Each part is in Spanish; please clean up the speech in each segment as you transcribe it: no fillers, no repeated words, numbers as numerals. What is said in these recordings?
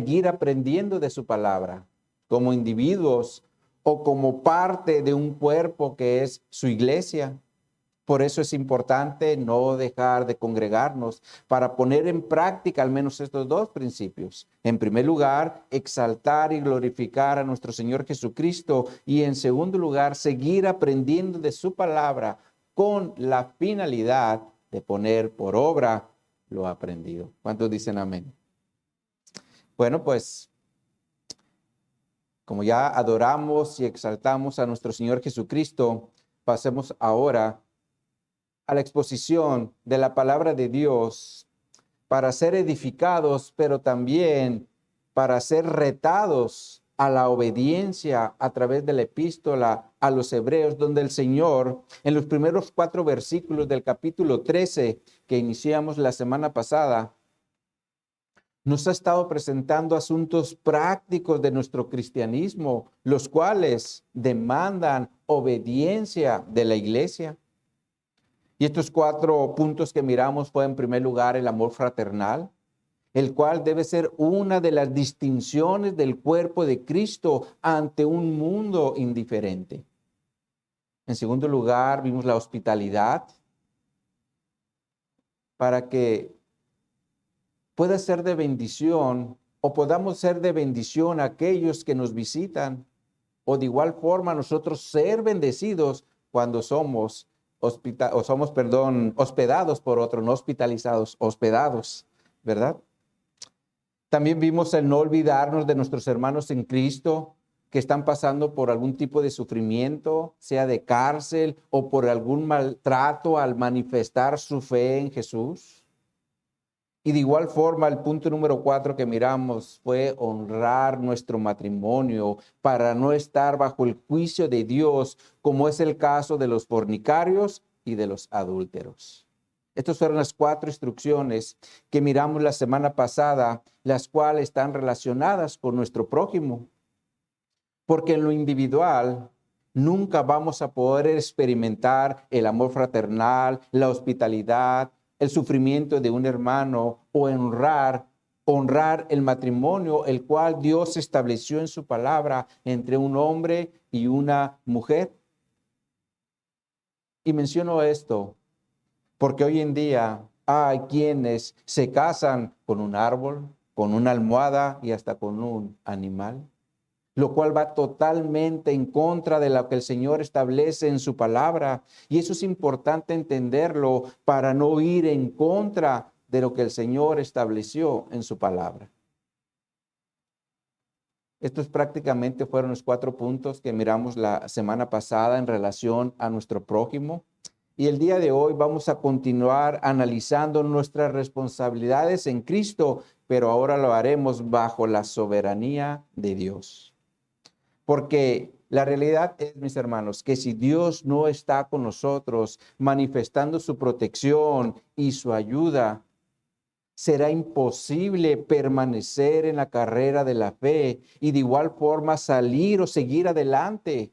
seguir aprendiendo de su palabra, como individuos o como parte de un cuerpo que es su iglesia. Por eso es importante no dejar de congregarnos para poner en práctica al menos estos dos principios. En primer lugar, exaltar y glorificar a nuestro Señor Jesucristo. Y en segundo lugar, seguir aprendiendo de su palabra con la finalidad de poner por obra lo aprendido. ¿Cuántos dicen amén? Bueno, pues como ya adoramos y exaltamos a nuestro Señor Jesucristo, pasemos ahora a la exposición de la palabra de Dios para ser edificados, pero también para ser retados a la obediencia a través de la epístola a los hebreos, donde el Señor, en los primeros 4 versículos del capítulo 13 que iniciamos la semana pasada, nos ha estado presentando asuntos prácticos de nuestro cristianismo, los cuales demandan obediencia de la iglesia. Y estos 4 puntos que miramos fue en primer lugar el amor fraternal, el cual debe ser una de las distinciones del cuerpo de Cristo ante un mundo indiferente. En segundo lugar, vimos la hospitalidad para que pueda ser de bendición o podamos ser de bendición a aquellos que nos visitan, o de igual forma nosotros ser bendecidos cuando somos hospedados por otro, no hospitalizados, hospedados, ¿verdad? También vimos el no olvidarnos de nuestros hermanos en Cristo que están pasando por algún tipo de sufrimiento, sea de cárcel o por algún maltrato al manifestar su fe en Jesús. Y de igual forma, el punto número 4 que miramos fue honrar nuestro matrimonio para no estar bajo el juicio de Dios, como es el caso de los fornicarios y de los adúlteros. Estas fueron las 4 instrucciones que miramos la semana pasada, las cuales están relacionadas con nuestro prójimo. Porque en lo individual nunca vamos a poder experimentar el amor fraternal, la hospitalidad, el sufrimiento de un hermano o honrar el matrimonio, el cual Dios estableció en su palabra entre un hombre y una mujer. Y menciono esto porque hoy en día hay quienes se casan con un árbol, con una almohada y hasta con un animal, lo cual va totalmente en contra de lo que el Señor establece en su palabra. Y eso es importante entenderlo para no ir en contra de lo que el Señor estableció en su palabra. Estos prácticamente fueron los 4 puntos que miramos la semana pasada en relación a nuestro prójimo. Y el día de hoy vamos a continuar analizando nuestras responsabilidades en Cristo, pero ahora lo haremos bajo la soberanía de Dios. Porque la realidad es, mis hermanos, que si Dios no está con nosotros manifestando su protección y su ayuda, será imposible permanecer en la carrera de la fe y de igual forma salir o seguir adelante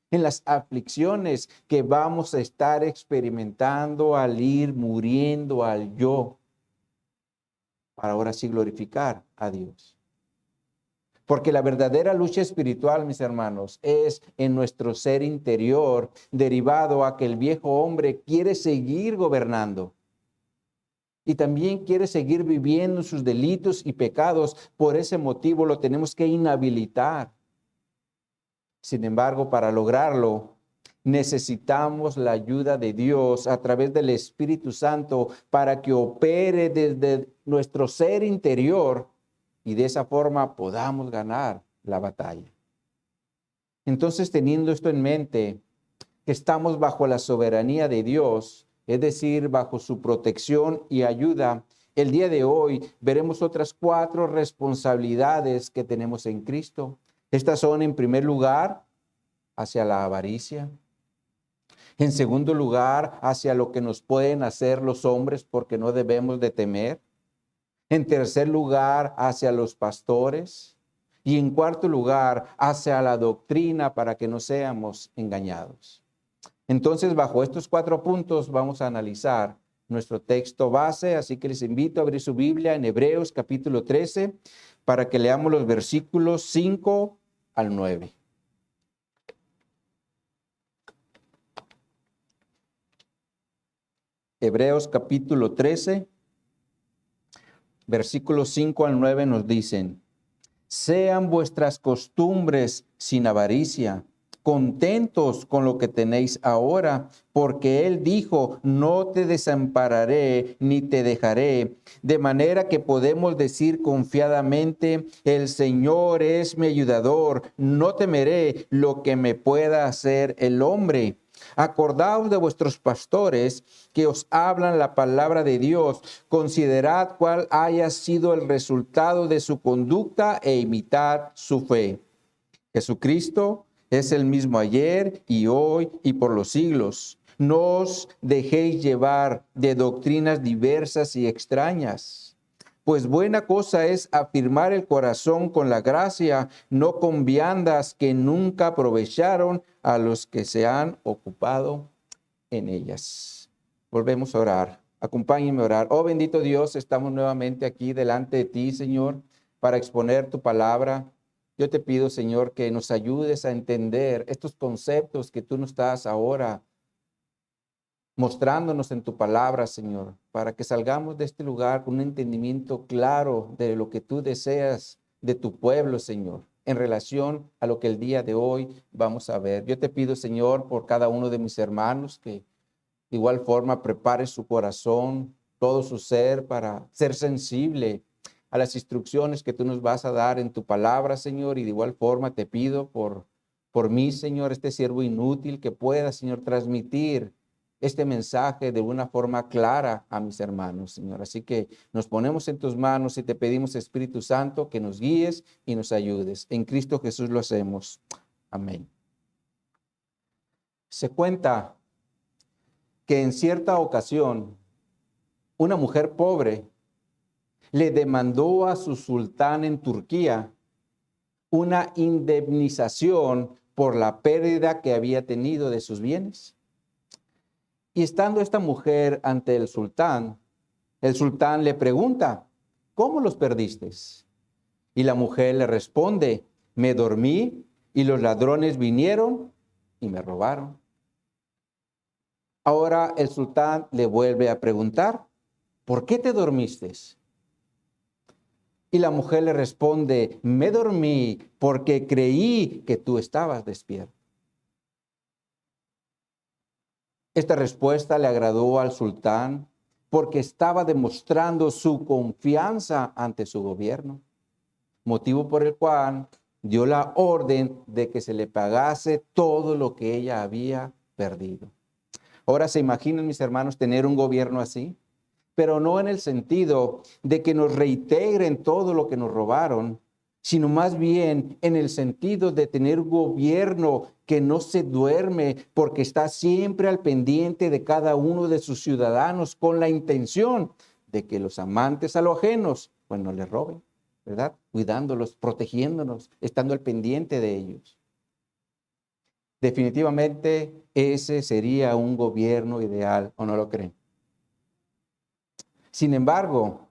en las aflicciones que vamos a estar experimentando al ir muriendo al yo, para ahora sí glorificar a Dios. Porque la verdadera lucha espiritual, mis hermanos, es en nuestro ser interior, derivado a que el viejo hombre quiere seguir gobernando. Y también quiere seguir viviendo sus delitos y pecados. Por ese motivo lo tenemos que inhabilitar. Sin embargo, para lograrlo, necesitamos la ayuda de Dios a través del Espíritu Santo para que opere desde nuestro ser interior y de esa forma podamos ganar la batalla. Entonces, teniendo esto en mente, que estamos bajo la soberanía de Dios, es decir, bajo su protección y ayuda, el día de hoy veremos otras 4 responsabilidades que tenemos en Cristo. Estas son, en primer lugar, hacia la avaricia. En segundo lugar, hacia lo que nos pueden hacer los hombres porque no debemos de temer. En tercer lugar, hacia los pastores. Y en cuarto lugar, hacia la doctrina para que no seamos engañados. Entonces, bajo estos 4 puntos vamos a analizar nuestro texto base, así que les invito a abrir su Biblia en Hebreos capítulo 13 para que leamos los versículos 5 al 9. Hebreos capítulo 13, versículos 5 al 9 nos dicen: sean vuestras costumbres sin avaricia, contentos con lo que tenéis ahora, porque Él dijo, no te desampararé ni te dejaré, de manera que podemos decir confiadamente, el Señor es mi ayudador, no temeré lo que me pueda hacer el hombre. Acordaos de vuestros pastores que os hablan la palabra de Dios. Considerad cuál haya sido el resultado de su conducta e imitad su fe. Jesucristo es el mismo ayer y hoy y por los siglos. No os dejéis llevar de doctrinas diversas y extrañas. Pues buena cosa es afirmar el corazón con la gracia, no con viandas que nunca aprovecharon a los que se han ocupado en ellas. Volvemos a orar. Acompáñenme a orar. Oh bendito Dios, estamos nuevamente aquí delante de ti, Señor, para exponer tu palabra. Yo te pido, Señor, que nos ayudes a entender estos conceptos que tú nos das ahora, mostrándonos en tu palabra, Señor, para que salgamos de este lugar con un entendimiento claro de lo que tú deseas de tu pueblo, Señor, en relación a lo que el día de hoy vamos a ver. Yo te pido, Señor, por cada uno de mis hermanos, que de igual forma prepare su corazón, todo su ser, para ser sensible a las instrucciones que tú nos vas a dar en tu palabra, Señor, y de igual forma te pido por mí, Señor, este siervo inútil, que pueda, Señor, transmitir este mensaje de una forma clara a mis hermanos, Señor. Así que nos ponemos en tus manos y te pedimos, Espíritu Santo, que nos guíes y nos ayudes. En Cristo Jesús lo hacemos. Amén. Se cuenta que en cierta ocasión una mujer pobre le demandó a su sultán en Turquía una indemnización por la pérdida que había tenido de sus bienes. Y estando esta mujer ante el sultán le pregunta, ¿cómo los perdiste? Y la mujer le responde, me dormí y los ladrones vinieron y me robaron. Ahora el sultán le vuelve a preguntar, ¿por qué te dormiste? Y la mujer le responde, me dormí porque creí que tú estabas despierto. Esta respuesta le agradó al sultán porque estaba demostrando su confianza ante su gobierno, motivo por el cual dio la orden de que se le pagase todo lo que ella había perdido. Ahora se imaginan, mis hermanos, tener un gobierno así, pero no en el sentido de que nos reintegren todo lo que nos robaron, sino más bien en el sentido de tener un gobierno que no se duerme porque está siempre al pendiente de cada uno de sus ciudadanos con la intención de que los amantes a lo ajenos pues no les roben, ¿verdad? Cuidándolos, protegiéndonos, estando al pendiente de ellos. Definitivamente ese sería un gobierno ideal, ¿o no lo creen? Sin embargo,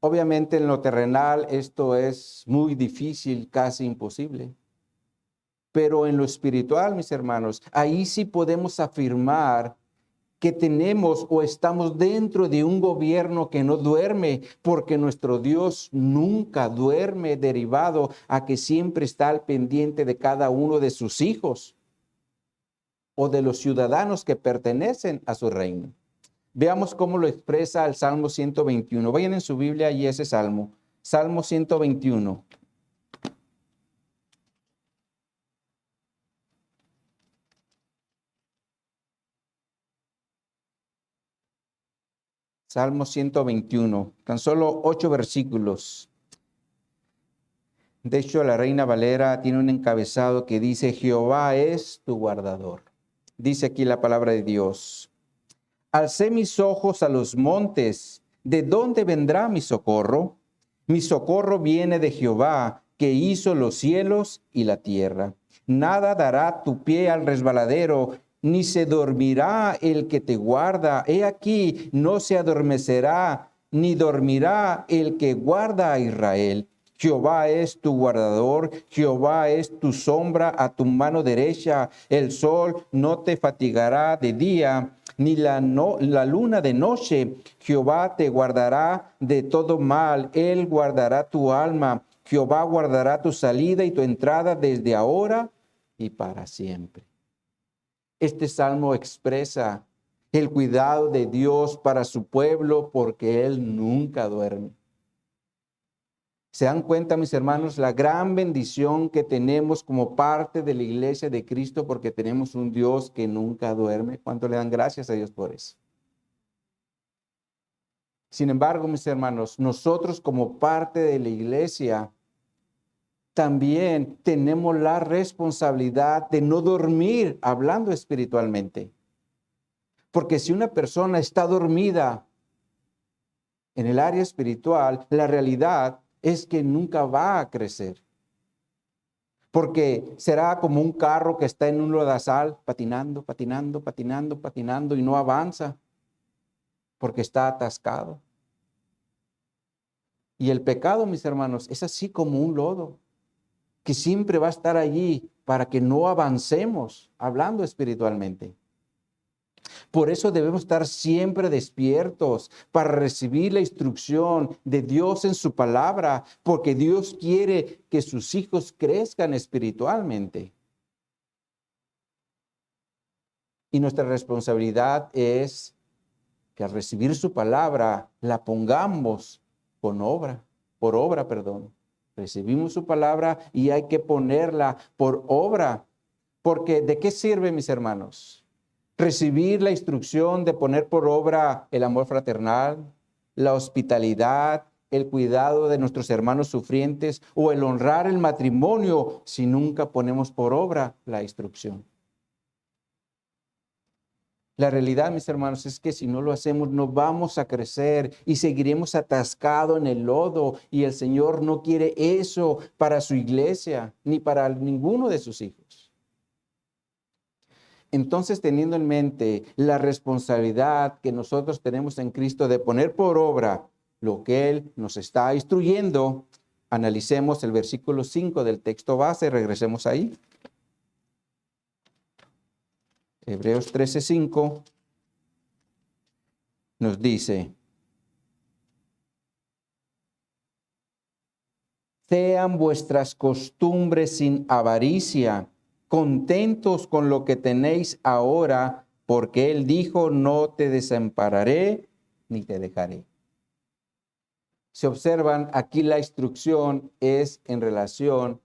obviamente en lo terrenal esto es muy difícil, casi imposible. Pero en lo espiritual, mis hermanos, ahí sí podemos afirmar que tenemos o estamos dentro de un gobierno que no duerme, porque nuestro Dios nunca duerme, derivado a que siempre está al pendiente de cada uno de sus hijos o de los ciudadanos que pertenecen a su reino. Veamos cómo lo expresa el Salmo 121. Vayan en su Biblia y ese Salmo. Salmo 121. Salmo 121. Tan solo 8 versículos. De hecho, la Reina Valera tiene un encabezado que dice, Jehová es tu guardador. Dice aquí la palabra de Dios. Alcé mis ojos a los montes. ¿De dónde vendrá mi socorro? Mi socorro viene de Jehová, que hizo los cielos y la tierra. Nada dará tu pie al resbaladero. ni se dormirá el que te guarda. He aquí, no se adormecerá, ni dormirá el que guarda a Israel. Jehová es tu guardador, Jehová es tu sombra a tu mano derecha. El sol no te fatigará de día, ni la luna de noche. Jehová te guardará de todo mal, Él guardará tu alma. Jehová guardará tu salida y tu entrada desde ahora y para siempre. Este salmo expresa el cuidado de Dios para su pueblo porque Él nunca duerme. ¿Se dan cuenta, mis hermanos, la gran bendición que tenemos como parte de la iglesia de Cristo porque tenemos un Dios que nunca duerme? ¿Cuánto le dan gracias a Dios por eso? Sin embargo, mis hermanos, nosotros como parte de la iglesia también tenemos la responsabilidad de no dormir hablando espiritualmente. Porque si una persona está dormida en el área espiritual, la realidad es que nunca va a crecer. Porque será como un carro que está en un lodazal, patinando, patinando, patinando, patinando y no avanza, porque está atascado. Y el pecado, mis hermanos, es así como un lodo, que siempre va a estar allí para que no avancemos hablando espiritualmente. Por eso debemos estar siempre despiertos para recibir la instrucción de Dios en su palabra, porque Dios quiere que sus hijos crezcan espiritualmente. Y nuestra responsabilidad es que al recibir su palabra la pongamos por obra, perdón. Recibimos su palabra y hay que ponerla por obra, porque ¿de qué sirve, mis hermanos? Recibir la instrucción de poner por obra el amor fraternal, la hospitalidad, el cuidado de nuestros hermanos sufrientes o el honrar el matrimonio si nunca ponemos por obra la instrucción. La realidad, mis hermanos, es que si no lo hacemos, no vamos a crecer y seguiremos atascados en el lodo. Y el Señor no quiere eso para su iglesia, ni para ninguno de sus hijos. Entonces, teniendo en mente la responsabilidad que nosotros tenemos en Cristo de poner por obra lo que Él nos está instruyendo, analicemos el versículo 5 del texto base, regresemos ahí. Hebreos 13:5 nos dice: sean vuestras costumbres sin avaricia, contentos con lo que tenéis ahora, porque Él dijo, no te desampararé ni te dejaré. Se observan, aquí la instrucción es en relación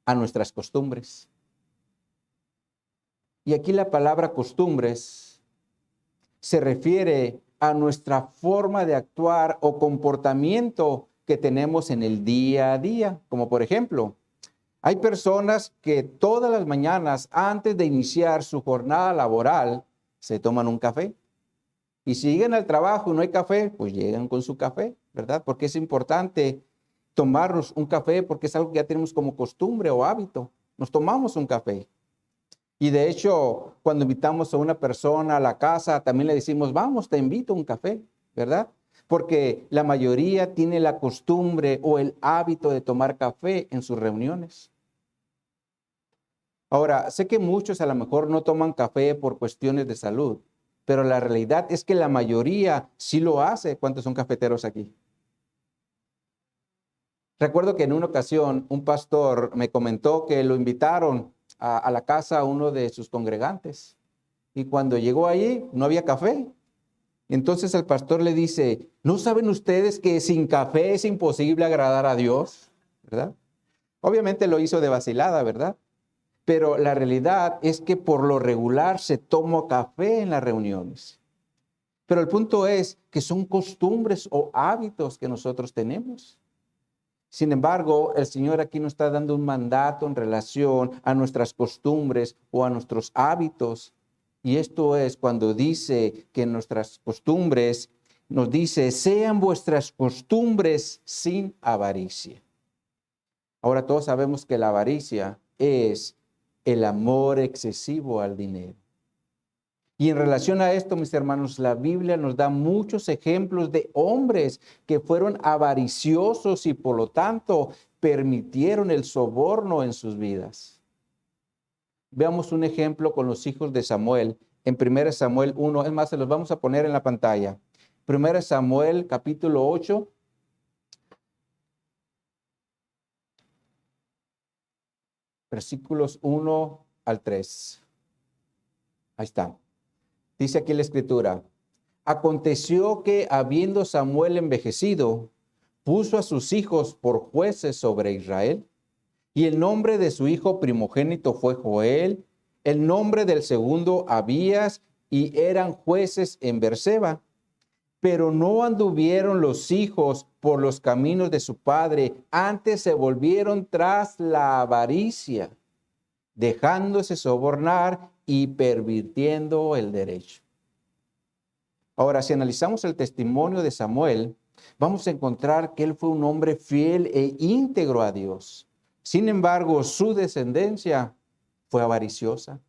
a nuestras costumbres. Y aquí la palabra costumbres se refiere a nuestra forma de actuar o comportamiento que tenemos en el día a día. Como por ejemplo, hay personas que todas las mañanas antes de iniciar su jornada laboral se toman un café. Y si llegan al trabajo y no hay café, pues llegan con su café, ¿verdad? Porque es importante tomarnos un café porque es algo que ya tenemos como costumbre o hábito. Nos tomamos un café. Y de hecho, cuando invitamos a una persona a la casa, también le decimos, vamos, te invito a un café, ¿verdad? Porque la mayoría tiene la costumbre o el hábito de tomar café en sus reuniones. Ahora, sé que muchos a lo mejor no toman café por cuestiones de salud, pero la realidad es que la mayoría sí lo hace. ¿Cuántos son cafeteros aquí? Recuerdo que en una ocasión un pastor me comentó que lo invitaron a la casa a uno de sus congregantes. Y cuando llegó ahí, no había café. Entonces el pastor le dice, ¿no saben ustedes que sin café es imposible agradar a Dios? ¿Verdad? Obviamente lo hizo de vacilada, ¿verdad? Pero la realidad es que por lo regular se toma café en las reuniones. Pero el punto es que son costumbres o hábitos que nosotros tenemos. Sin embargo, el Señor aquí nos está dando un mandato en relación a nuestras costumbres o a nuestros hábitos. Y esto es cuando dice que nuestras costumbres, nos dice, sean vuestras costumbres sin avaricia. Ahora todos sabemos que la avaricia es el amor excesivo al dinero. Y en relación a esto, mis hermanos, la Biblia nos da muchos ejemplos de hombres que fueron avariciosos y por lo tanto permitieron el soborno en sus vidas. Veamos un ejemplo con los hijos de Samuel en 1 Samuel 1. Es más, se los vamos a poner en la pantalla. 1 Samuel capítulo 8. Versículos 1 al 3. Ahí está. Dice aquí la escritura: aconteció que, habiendo Samuel envejecido, puso a sus hijos por jueces sobre Israel, y el nombre de su hijo primogénito fue Joel, el nombre del segundo Abías, y eran jueces en Berseba. Pero no anduvieron los hijos por los caminos de su padre, antes se volvieron tras la avaricia, dejándose sobornar y pervirtiendo el derecho. Ahora, si analizamos el testimonio de Samuel, vamos a encontrar que él fue un hombre fiel e íntegro a Dios. Sin embargo, su descendencia fue avariciosa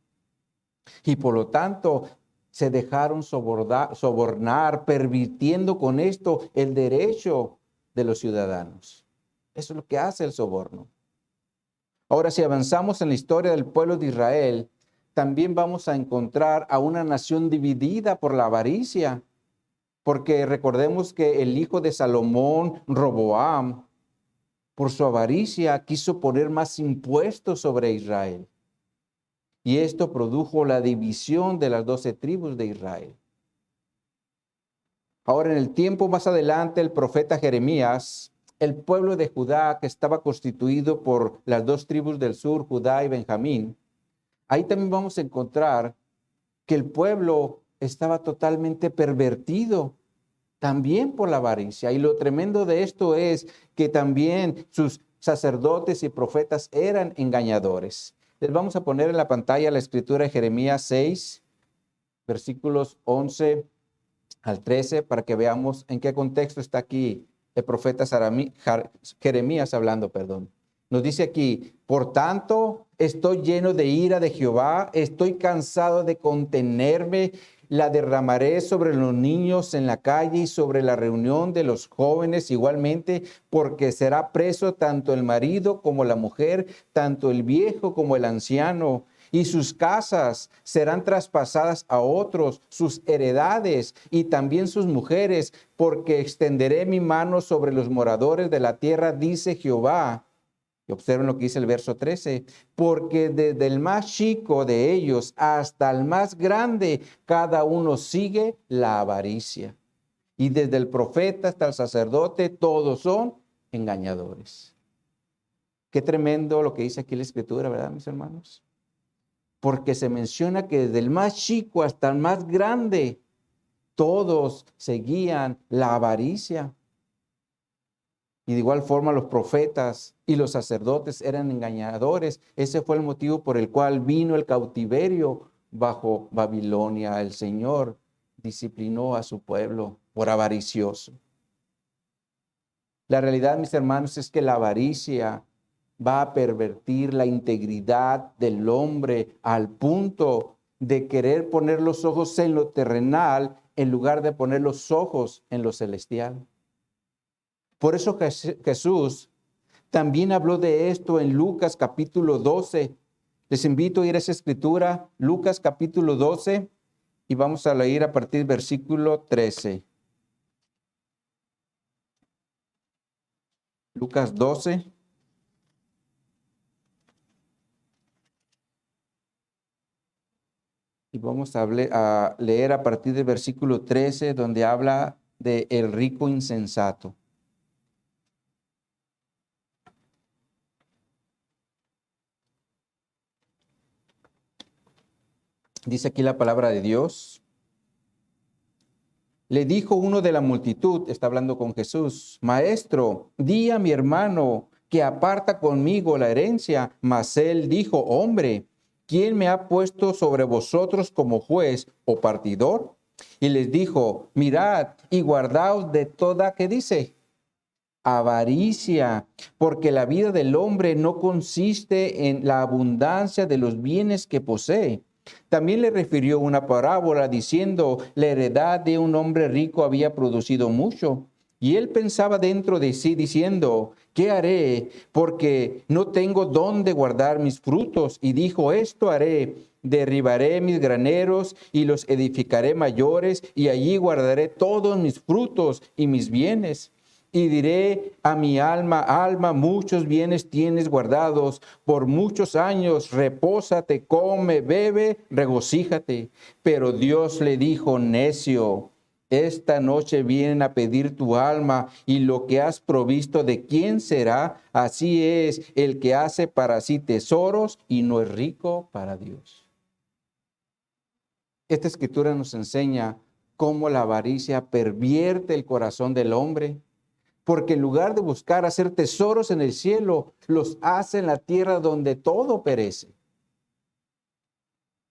y por lo tanto se dejaron sobornar, pervirtiendo con esto el derecho de los ciudadanos. Eso es lo que hace el soborno. Ahora, si avanzamos en la historia del pueblo de Israel, también vamos a encontrar a una nación dividida por la avaricia, porque recordemos que el hijo de Salomón, Roboam, por su avaricia quiso poner más impuestos sobre Israel. Y esto produjo la división de las 12 tribus de Israel. Ahora, en el tiempo más adelante, el profeta Jeremías, el pueblo de Judá, que estaba constituido por las 2 tribus del sur, Judá y Benjamín, ahí también vamos a encontrar que el pueblo estaba totalmente pervertido, también por la avaricia. Y lo tremendo de esto es que también sus sacerdotes y profetas eran engañadores. Les vamos a poner en la pantalla la escritura de Jeremías 6, versículos 11 al 13, para que veamos en qué contexto está aquí el profeta Jeremías hablando, perdón. Nos dice aquí: por tanto, estoy lleno de ira de Jehová, estoy cansado de contenerme, la derramaré sobre los niños en la calle y sobre la reunión de los jóvenes igualmente, porque será preso tanto el marido como la mujer, tanto el viejo como el anciano. Y sus casas serán traspasadas a otros, sus heredades y también sus mujeres, porque extenderé mi mano sobre los moradores de la tierra, dice Jehová. Y observen lo que dice el verso 13, porque desde el más chico de ellos hasta el más grande, cada uno sigue la avaricia. Y desde el profeta hasta el sacerdote, todos son engañadores. Qué tremendo lo que dice aquí la escritura, ¿verdad, mis hermanos? Porque se menciona que desde el más chico hasta el más grande, todos seguían la avaricia. Y de igual forma los profetas y los sacerdotes eran engañadores. Ese fue el motivo por el cual vino el cautiverio bajo Babilonia. El Señor disciplinó a su pueblo por avaricioso. La realidad, mis hermanos, es que la avaricia va a pervertir la integridad del hombre al punto de querer poner los ojos en lo terrenal en lugar de poner los ojos en lo celestial. Por eso Jesús también habló de esto en Lucas capítulo 12. Les invito a ir a esa escritura, Lucas capítulo 12, y vamos a leer a partir del versículo 13. Lucas 12. Y vamos a leer a partir del versículo 13, donde habla de el rico insensato. Dice aquí la palabra de Dios. Le dijo uno de la multitud, está hablando con Jesús: Maestro, di a mi hermano que aparta conmigo la herencia. Mas él dijo: Hombre, ¿quién me ha puesto sobre vosotros como juez o partidor? Y les dijo: Mirad y guardaos de toda, ¿qué dice? Avaricia, porque la vida del hombre no consiste en la abundancia de los bienes que posee. También le refirió una parábola diciendo, la heredad de un hombre rico había producido mucho. Y él pensaba dentro de sí diciendo, ¿qué haré? Porque no tengo dónde guardar mis frutos. Y dijo, esto haré, derribaré mis graneros y los edificaré mayores, y allí guardaré todos mis frutos y mis bienes. Y diré a mi alma, alma, muchos bienes tienes guardados por muchos años, repósate, come, bebe, regocíjate. Pero Dios le dijo, necio, esta noche vienen a pedir tu alma y lo que has provisto, ¿de quién será? Así es el que hace para sí tesoros y no es rico para Dios. Esta escritura nos enseña cómo la avaricia pervierte el corazón del hombre, porque en lugar de buscar hacer tesoros en el cielo, los hace en la tierra donde todo perece.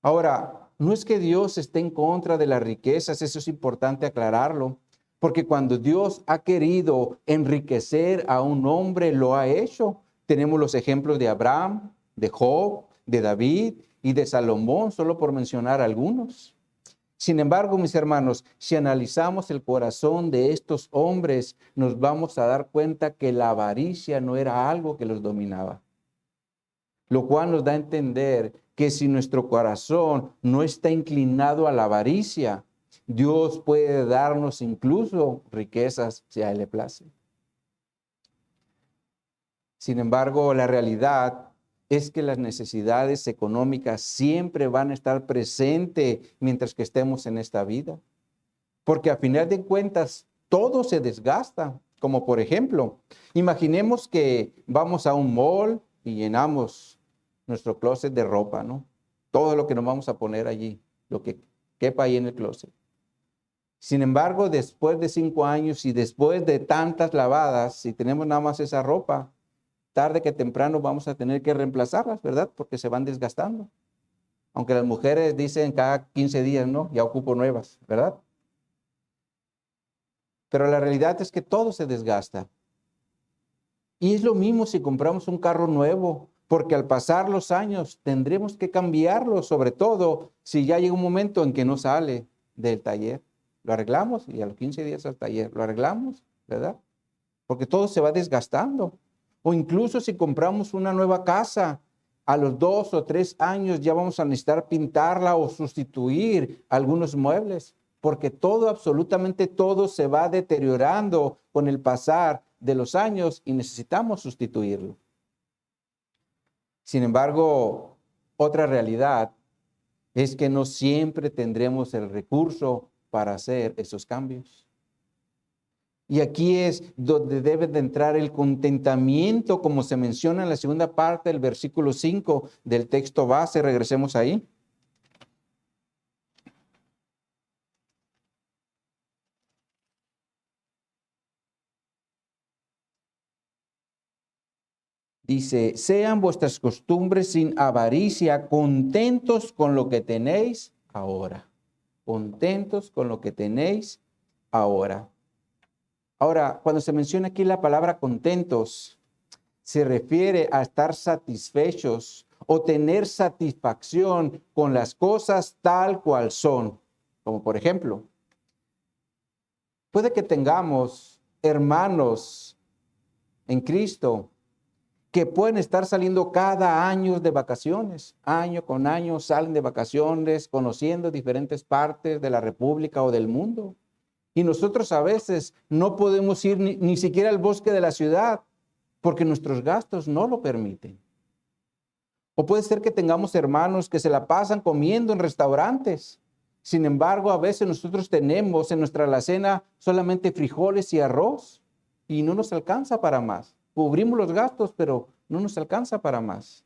Ahora, no es que Dios esté en contra de las riquezas, eso es importante aclararlo, porque cuando Dios ha querido enriquecer a un hombre, lo ha hecho. Tenemos los ejemplos de Abraham, de Job, de David y de Salomón, solo por mencionar algunos. Sin embargo, mis hermanos, si analizamos el corazón de estos hombres, nos vamos a dar cuenta que la avaricia no era algo que los dominaba. Lo cual nos da a entender que si nuestro corazón no está inclinado a la avaricia, Dios puede darnos incluso riquezas si a Él le place. Sin embargo, la realidad es que las necesidades económicas siempre van a estar presentes mientras que estemos en esta vida. Porque a final de cuentas, todo se desgasta. Como por ejemplo, imaginemos que vamos a un mall y llenamos nuestro closet de ropa, ¿no? Todo lo que nos vamos a poner allí, lo que quepa ahí en el closet. Sin embargo, después de 5 años y después de tantas lavadas, si tenemos nada más esa ropa, tarde que temprano vamos a tener que reemplazarlas, ¿verdad? Porque se van desgastando. Aunque las mujeres dicen cada 15 días, ¿no? Ya ocupo nuevas, ¿verdad? Pero la realidad es que todo se desgasta. Y es lo mismo si compramos un carro nuevo, porque al pasar los años tendremos que cambiarlo, sobre todo si ya llega un momento en que no sale del taller. Lo arreglamos y a los 15 días al taller lo arreglamos, ¿verdad? Porque todo se va desgastando. O incluso si compramos una nueva casa, a los 2 o 3 años ya vamos a necesitar pintarla o sustituir algunos muebles, porque todo, absolutamente todo se va deteriorando con el pasar de los años y necesitamos sustituirlo. Sin embargo, otra realidad es que no siempre tendremos el recurso para hacer esos cambios. Y aquí es donde debe de entrar el contentamiento, como se menciona en la segunda parte del versículo 5 del texto base. Regresemos ahí. Dice, sean vuestras costumbres sin avaricia, contentos con lo que tenéis ahora. Contentos con lo que tenéis ahora. Ahora, cuando se menciona aquí la palabra contentos, se refiere a estar satisfechos o tener satisfacción con las cosas tal cual son. Como por ejemplo, puede que tengamos hermanos en Cristo que pueden estar saliendo cada año de vacaciones. Año con año salen de vacaciones, conociendo diferentes partes de la República o del mundo. Y nosotros a veces no podemos ir ni siquiera al bosque de la ciudad porque nuestros gastos no lo permiten. O puede ser que tengamos hermanos que se la pasan comiendo en restaurantes. Sin embargo, a veces nosotros tenemos en nuestra alacena solamente frijoles y arroz y no nos alcanza para más. Cubrimos los gastos, pero no nos alcanza para más.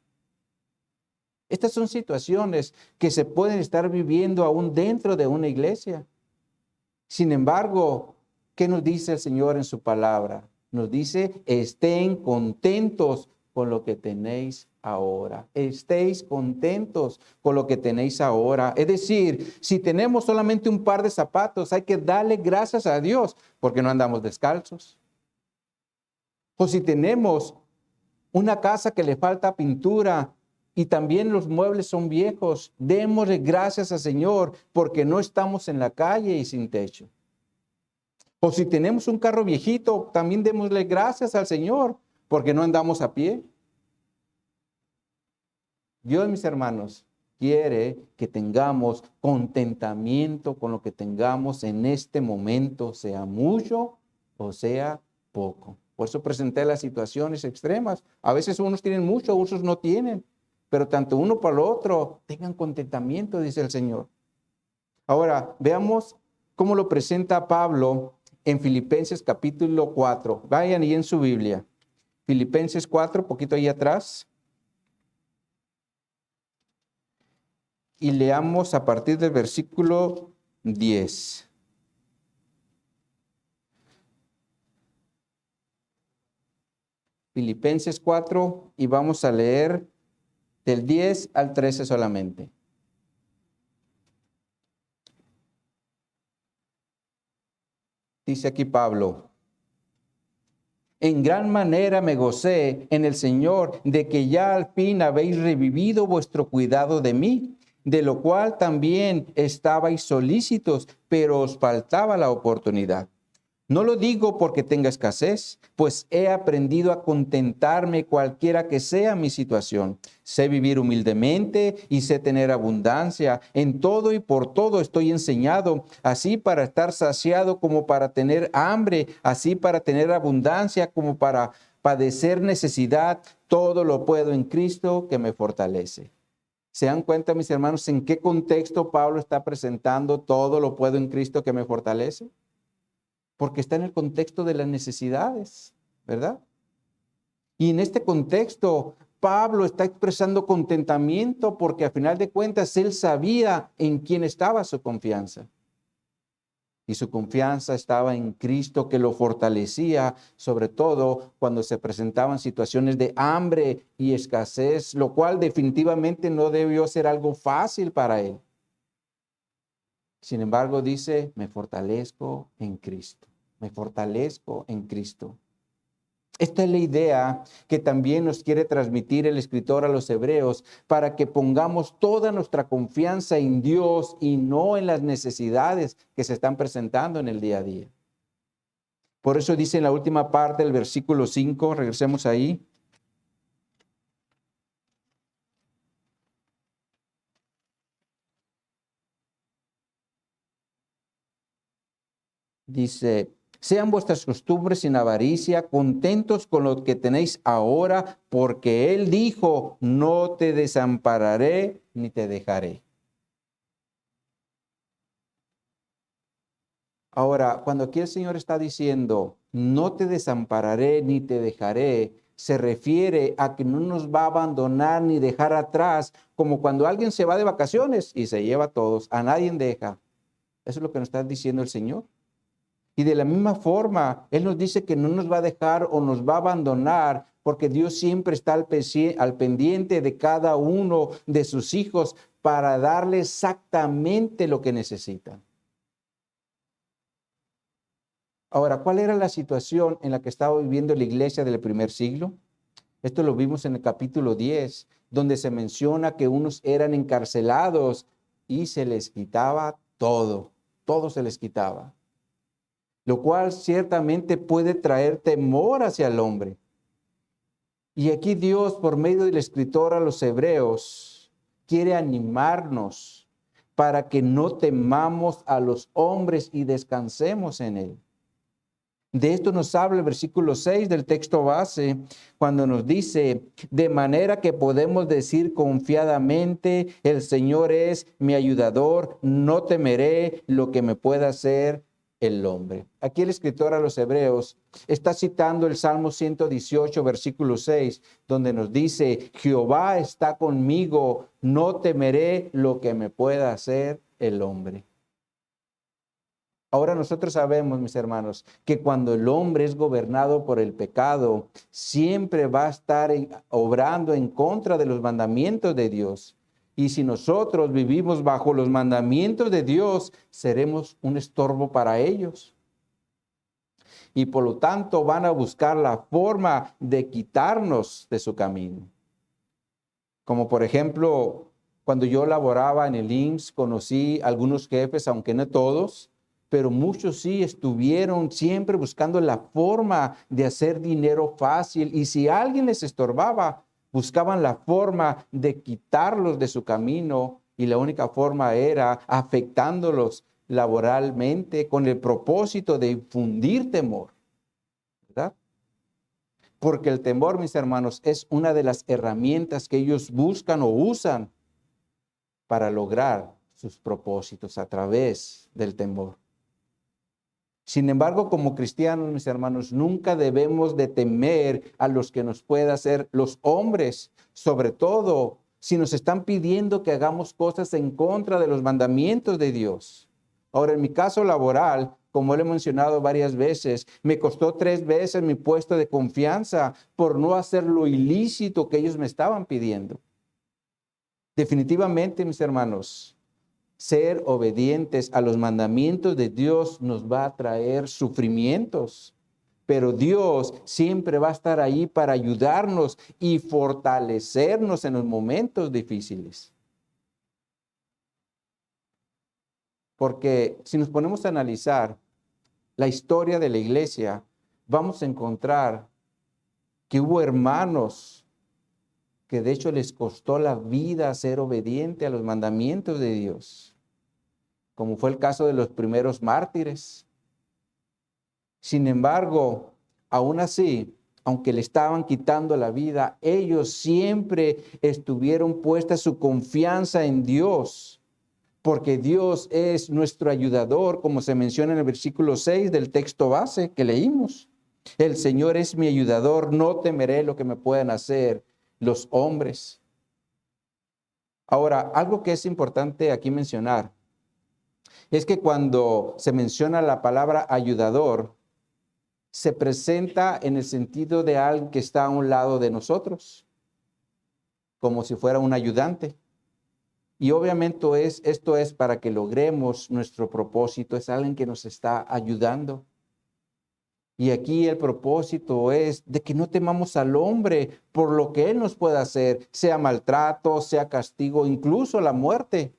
Estas son situaciones que se pueden estar viviendo aún dentro de una iglesia. Sin embargo, ¿qué nos dice el Señor en su palabra? Nos dice, estén contentos con lo que tenéis ahora. Estéis contentos con lo que tenéis ahora. Es decir, si tenemos solamente un par de zapatos, hay que darle gracias a Dios porque no andamos descalzos. O si tenemos una casa que le falta pintura y también los muebles son viejos. Démosle gracias al Señor porque no estamos en la calle y sin techo. O si tenemos un carro viejito, también démosle gracias al Señor porque no andamos a pie. Dios, mis hermanos, quiere que tengamos contentamiento con lo que tengamos en este momento, sea mucho o sea poco. Por eso presenté las situaciones extremas. A veces unos tienen mucho, otros no tienen. Pero tanto uno para el otro, tengan contentamiento, dice el Señor. Ahora, veamos cómo lo presenta Pablo en Filipenses capítulo 4. Vayan ahí en su Biblia. Filipenses 4, poquito ahí atrás. Y leamos a partir del versículo 10. Filipenses 4 y vamos a leer del 10 al 13 solamente. Dice aquí Pablo: en gran manera me gocé en el Señor de que ya al fin habéis revivido vuestro cuidado de mí, de lo cual también estabais solícitos, pero os faltaba la oportunidad. No lo digo porque tenga escasez, pues he aprendido a contentarme cualquiera que sea mi situación. Sé vivir humildemente y sé tener abundancia. En todo y por todo estoy enseñado, así para estar saciado como para tener hambre, así para tener abundancia como para padecer necesidad. Todo lo puedo en Cristo que me fortalece. ¿Se dan cuenta, mis hermanos, en qué contexto Pablo está presentando todo lo puedo en Cristo que me fortalece? Porque está en el contexto de las necesidades, ¿verdad? Y en este contexto, Pablo está expresando contentamiento porque a final de cuentas él sabía en quién estaba su confianza. Y su confianza estaba en Cristo que lo fortalecía, sobre todo cuando se presentaban situaciones de hambre y escasez, lo cual definitivamente no debió ser algo fácil para él. Sin embargo, dice, me fortalezco en Cristo. Me fortalezco en Cristo. Esta es la idea que también nos quiere transmitir el escritor a los hebreos para que pongamos toda nuestra confianza en Dios y no en las necesidades que se están presentando en el día a día. Por eso dice en la última parte del versículo 5, regresemos ahí. Dice, sean vuestras costumbres sin avaricia, contentos con lo que tenéis ahora, porque Él dijo, no te desampararé ni te dejaré. Ahora, cuando aquí el Señor está diciendo, no te desampararé ni te dejaré, se refiere a que no nos va a abandonar ni dejar atrás, como cuando alguien se va de vacaciones y se lleva a todos, a nadie deja. Eso es lo que nos está diciendo el Señor. Y de la misma forma, Él nos dice que no nos va a dejar o nos va a abandonar, porque Dios siempre está al pendiente de cada uno de sus hijos para darle exactamente lo que necesitan. Ahora, ¿cuál era la situación en la que estaba viviendo la iglesia del primer siglo? Esto lo vimos en el capítulo 10, donde se menciona que unos eran encarcelados y se les quitaba todo, todo se les quitaba, lo cual ciertamente puede traer temor hacia el hombre. Y aquí Dios, por medio del escritor a los hebreos, quiere animarnos para que no temamos a los hombres y descansemos en él. De esto nos habla el versículo 6 del texto base, cuando nos dice, de manera que podemos decir confiadamente, el Señor es mi ayudador, no temeré lo que me pueda hacer el hombre. Aquí el escritor a los hebreos está citando el Salmo 118, versículo 6, donde nos dice, Jehová está conmigo, no temeré lo que me pueda hacer el hombre. Ahora nosotros sabemos, mis hermanos, que cuando el hombre es gobernado por el pecado, siempre va a estar obrando en contra de los mandamientos de Dios. Y si nosotros vivimos bajo los mandamientos de Dios, seremos un estorbo para ellos. Y por lo tanto van a buscar la forma de quitarnos de su camino. Como por ejemplo, cuando yo laboraba en el IMSS, conocí algunos jefes, aunque no todos, pero muchos sí estuvieron siempre buscando la forma de hacer dinero fácil. Y si alguien les estorbaba, buscaban la forma de quitarlos de su camino. Y la única forma era afectándolos laboralmente con el propósito de infundir temor, ¿verdad? Porque el temor, mis hermanos, es una de las herramientas que ellos buscan o usan para lograr sus propósitos a través del temor. Sin embargo, como cristianos, mis hermanos, nunca debemos de temer a los que nos pueda hacer los hombres, sobre todo si nos están pidiendo que hagamos cosas en contra de los mandamientos de Dios. Ahora, en mi caso laboral, como lo he mencionado varias veces, me costó 3 veces mi puesto de confianza por no hacer lo ilícito que ellos me estaban pidiendo. Definitivamente, mis hermanos, ser obedientes a los mandamientos de Dios nos va a traer sufrimientos, pero Dios siempre va a estar ahí para ayudarnos y fortalecernos en los momentos difíciles. Porque si nos ponemos a analizar la historia de la iglesia, vamos a encontrar que hubo hermanos que de hecho les costó la vida ser obediente a los mandamientos de Dios, como fue el caso de los primeros mártires. Sin embargo, aún así, aunque le estaban quitando la vida, ellos siempre estuvieron puesta su confianza en Dios, porque Dios es nuestro ayudador, como se menciona en el versículo 6 del texto base que leímos. El Señor es mi ayudador, no temeré lo que me puedan hacer los hombres. Ahora, algo que es importante aquí mencionar es que cuando se menciona la palabra ayudador, se presenta en el sentido de alguien que está a un lado de nosotros, como si fuera un ayudante. Y obviamente esto es para que logremos nuestro propósito, es alguien que nos está ayudando. Y aquí el propósito es de que no temamos al hombre por lo que él nos pueda hacer, sea maltrato, sea castigo, incluso la muerte.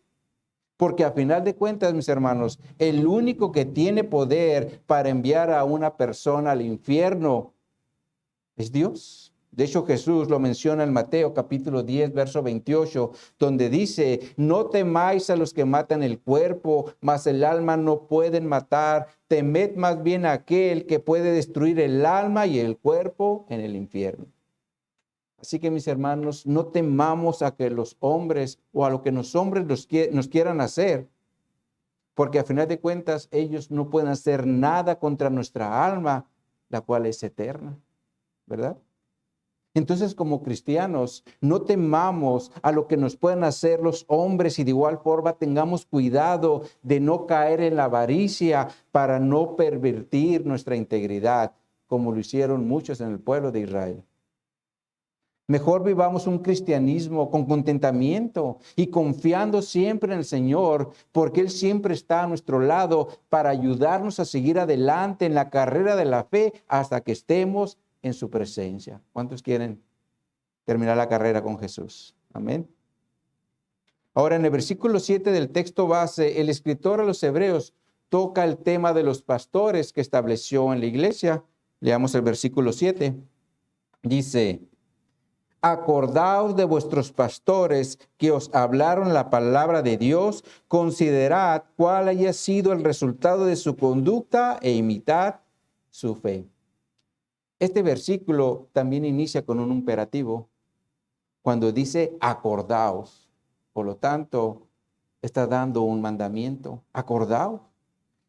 Porque a final de cuentas, mis hermanos, el único que tiene poder para enviar a una persona al infierno es Dios. De hecho, Jesús lo menciona en Mateo capítulo 10, verso 28, donde dice, no temáis a los que matan el cuerpo, mas el alma no pueden matar. Temed más bien a aquel que puede destruir el alma y el cuerpo en el infierno. Así que, mis hermanos, no temamos a que los hombres o a lo que los hombres nos quieran hacer, porque a final de cuentas ellos no pueden hacer nada contra nuestra alma, la cual es eterna, ¿verdad? Entonces, como cristianos, no temamos a lo que nos puedan hacer los hombres y de igual forma tengamos cuidado de no caer en la avaricia para no pervertir nuestra integridad, como lo hicieron muchos en el pueblo de Israel. Mejor vivamos un cristianismo con contentamiento y confiando siempre en el Señor, porque Él siempre está a nuestro lado para ayudarnos a seguir adelante en la carrera de la fe hasta que estemos en su presencia. ¿Cuántos quieren terminar la carrera con Jesús? Amén. Ahora, en el versículo 7 del texto base, el escritor a los Hebreos toca el tema de los pastores que estableció en la iglesia. Leamos el versículo 7. Dice, acordaos de vuestros pastores que os hablaron la palabra de Dios, considerad cuál haya sido el resultado de su conducta e imitad su fe. Este versículo también inicia con un imperativo cuando dice acordaos. Por lo tanto, está dando un mandamiento, acordaos.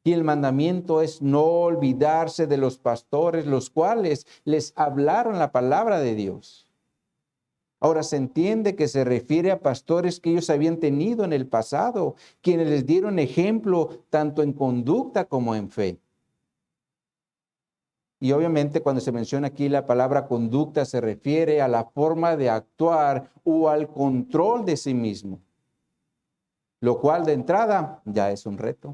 Y el mandamiento es no olvidarse de los pastores, los cuales les hablaron la palabra de Dios. Ahora se entiende que se refiere a pastores que ellos habían tenido en el pasado, quienes les dieron ejemplo tanto en conducta como en fe. Y obviamente cuando se menciona aquí la palabra conducta se refiere a la forma de actuar o al control de sí mismo, lo cual de entrada ya es un reto.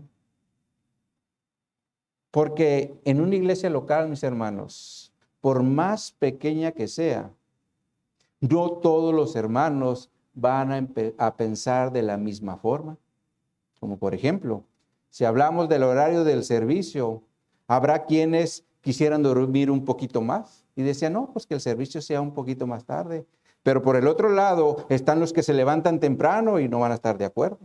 Porque en una iglesia local, mis hermanos, por más pequeña que sea, no todos los hermanos van a pensar de la misma forma. Como por ejemplo, si hablamos del horario del servicio, habrá quienes quisieran dormir un poquito más y decían, no, pues que el servicio sea un poquito más tarde. Pero por el otro lado están los que se levantan temprano y no van a estar de acuerdo.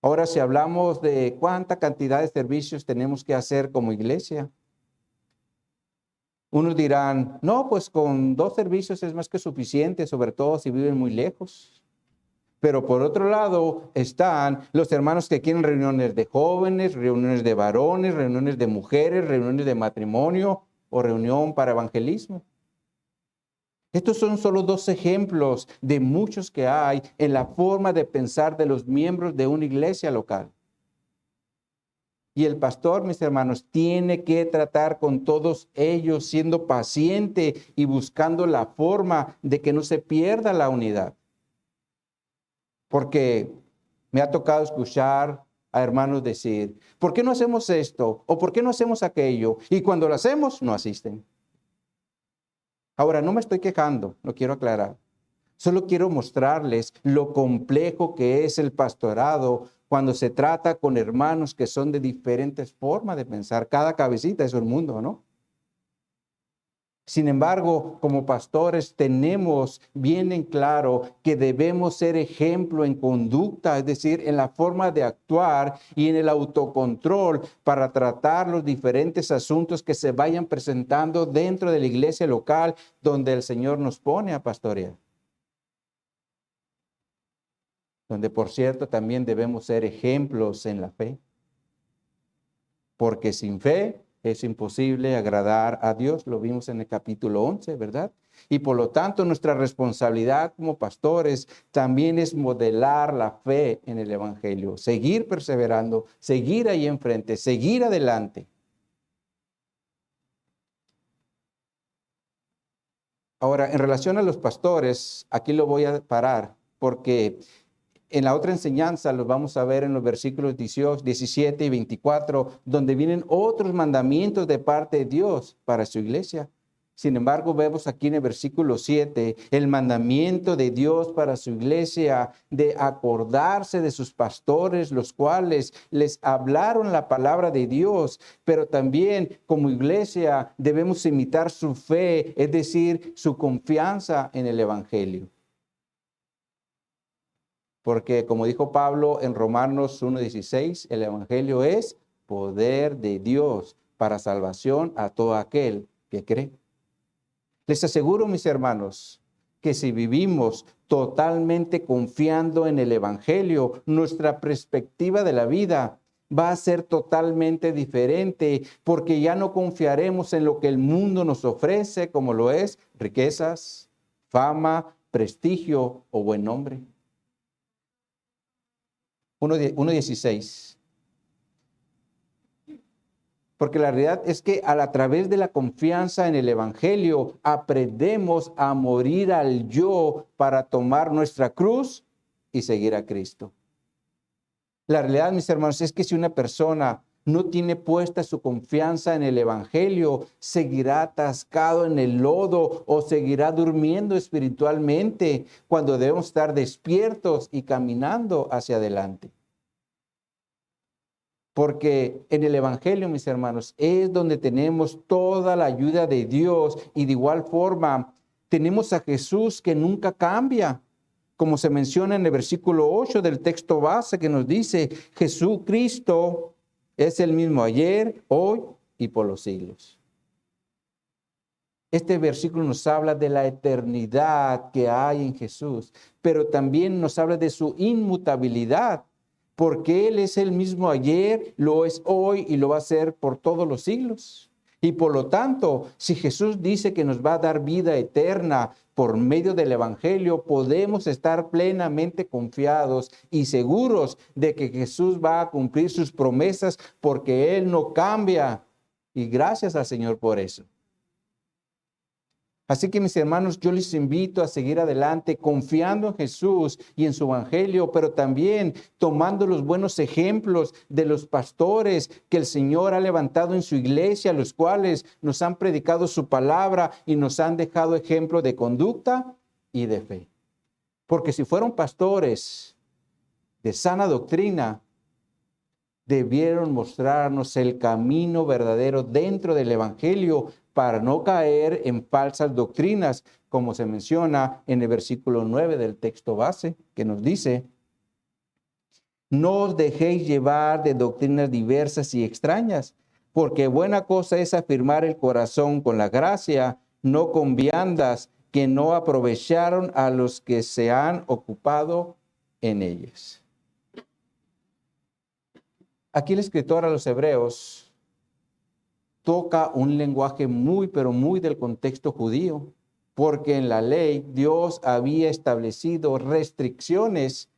Ahora, si hablamos de cuánta cantidad de servicios tenemos que hacer como iglesia, unos dirán, no, pues con 2 servicios es más que suficiente, sobre todo si viven muy lejos. Pero por otro lado están los hermanos que quieren reuniones de jóvenes, reuniones de varones, reuniones de mujeres, reuniones de matrimonio o reunión para evangelismo. Estos son solo 2 ejemplos de muchos que hay en la forma de pensar de los miembros de una iglesia local. Y el pastor, mis hermanos, tiene que tratar con todos ellos siendo paciente y buscando la forma de que no se pierda la unidad. Porque me ha tocado escuchar a hermanos decir, ¿por qué no hacemos esto? ¿O por qué no hacemos aquello? Y cuando lo hacemos, no asisten. Ahora, no me estoy quejando, lo quiero aclarar. Solo quiero mostrarles lo complejo que es el pastorado cuando se trata con hermanos que son de diferentes formas de pensar. Cada cabecita es un mundo, ¿no? Sin embargo, como pastores tenemos bien en claro que debemos ser ejemplo en conducta, es decir, en la forma de actuar y en el autocontrol para tratar los diferentes asuntos que se vayan presentando dentro de la iglesia local donde el Señor nos pone a pastorear. Donde, por cierto, también debemos ser ejemplos en la fe. Porque sin fe es imposible agradar a Dios. Lo vimos en el capítulo 11, ¿verdad? Y por lo tanto, nuestra responsabilidad como pastores también es modelar la fe en el Evangelio. Seguir perseverando, seguir ahí enfrente, seguir adelante. Ahora, en relación a los pastores, aquí lo voy a parar porque en la otra enseñanza los vamos a ver en los versículos 18, 17 y 24, donde vienen otros mandamientos de parte de Dios para su iglesia. Sin embargo, vemos aquí en el versículo 7 el mandamiento de Dios para su iglesia de acordarse de sus pastores, los cuales les hablaron la palabra de Dios, pero también como iglesia debemos imitar su fe, es decir, su confianza en el Evangelio. Porque como dijo Pablo en Romanos 1:16, el Evangelio es poder de Dios para salvación a todo aquel que cree. Les aseguro, mis hermanos, que si vivimos totalmente confiando en el Evangelio, nuestra perspectiva de la vida va a ser totalmente diferente, porque ya no confiaremos en lo que el mundo nos ofrece, como lo es riquezas, fama, prestigio o buen nombre. 1:16. Porque la realidad es que a través de la confianza en el Evangelio aprendemos a morir al yo para tomar nuestra cruz y seguir a Cristo. La realidad, mis hermanos, es que si una persona no tiene puesta su confianza en el Evangelio, seguirá atascado en el lodo o seguirá durmiendo espiritualmente cuando debemos estar despiertos y caminando hacia adelante. Porque en el Evangelio, mis hermanos, es donde tenemos toda la ayuda de Dios y de igual forma tenemos a Jesús que nunca cambia. Como se menciona en el versículo 8 del texto base que nos dice, Jesucristo es el mismo ayer, hoy y por los siglos. Este versículo nos habla de la eternidad que hay en Jesús, pero también nos habla de su inmutabilidad. Porque Él es el mismo ayer, lo es hoy y lo va a ser por todos los siglos. Y por lo tanto, si Jesús dice que nos va a dar vida eterna por medio del Evangelio, podemos estar plenamente confiados y seguros de que Jesús va a cumplir sus promesas porque Él no cambia. Y gracias al Señor por eso. Así que mis hermanos, yo les invito a seguir adelante confiando en Jesús y en su Evangelio, pero también tomando los buenos ejemplos de los pastores que el Señor ha levantado en su iglesia, los cuales nos han predicado su palabra y nos han dejado ejemplo de conducta y de fe. Porque si fueron pastores de sana doctrina, debieron mostrarnos el camino verdadero dentro del Evangelio para no caer en falsas doctrinas, como se menciona en el versículo 9 del texto base, que nos dice: no os dejéis llevar de doctrinas diversas y extrañas, porque buena cosa es afirmar el corazón con la gracia, no con viandas que no aprovecharon a los que se han ocupado en ellas. Aquí el escritor a los Hebreos toca un lenguaje muy, pero muy del contexto judío, porque en la ley Dios había establecido restricciones